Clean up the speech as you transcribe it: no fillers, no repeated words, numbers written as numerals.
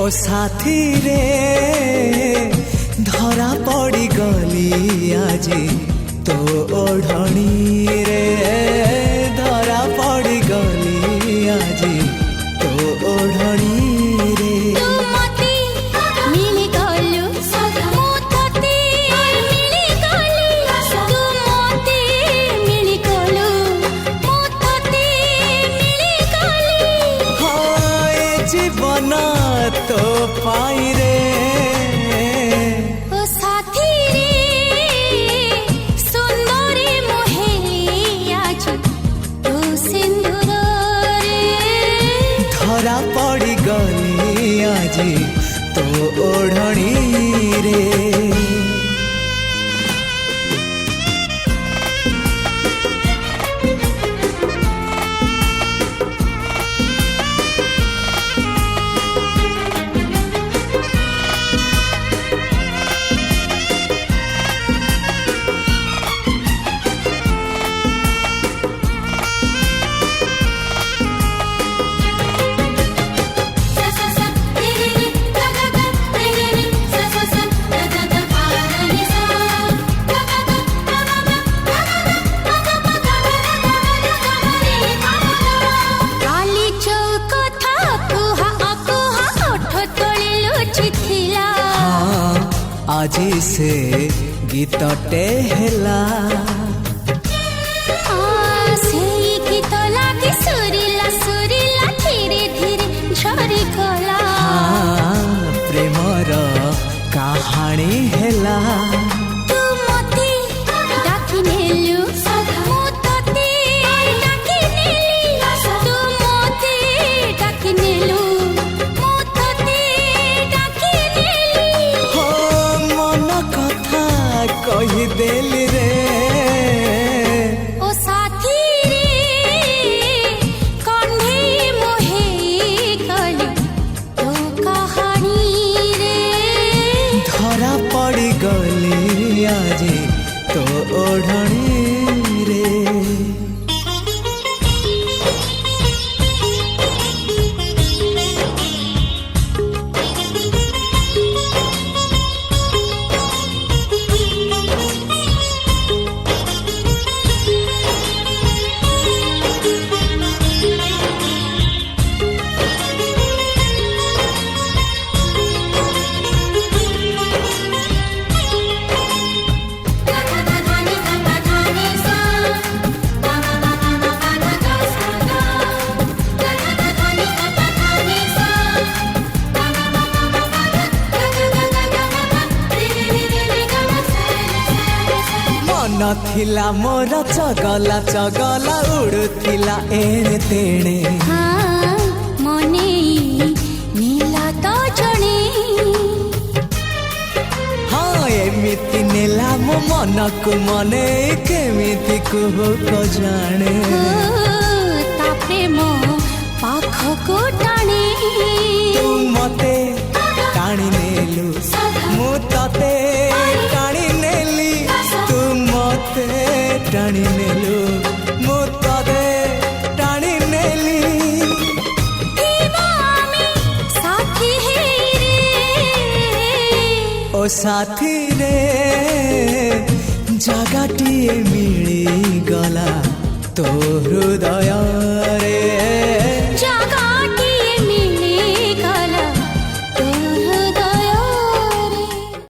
ओ साथी रे धरा पड़ी गली आज तो ओढ़णी रे धरा पड़ी गली आज तो ओढ़णी रे जीवन तो पाई रे ओ साथी रे सुंदरी मोहेली आज तू सिंदूर रे धरा पड़ी गली आज तो ओढ़णी रे आज से गीतटे हेला से गीत लागे सुरीला सुरीला धीरे धीरे झरी गला प्रेमर कहानी हेला तू मते डाकी नेलु मु तते डाकी नेली तू मते डाकी नेलु मु तते डाकी नेली हो मन कथा कही देली रे ओ साथी रे कंधे मोहे गली तो कहानी रे धरा पड़ी गली आज तो ओढ़णी रे नथिला मोर चगला चगला उड़ुथिला एणे तेणे हाँ मने नीला तो जणे हाँ एमिति नेला मो मन को मने केमिति कुह को जाने ता प्रेम पाख को टाणे तू मते टाणी नेलु मु तते टाणी नेली तू मते टाणी नेलु मु तते टाणी नेली दीवाने साथी है रे ओ साथी रे जगाटिए मिली गला तो हृदय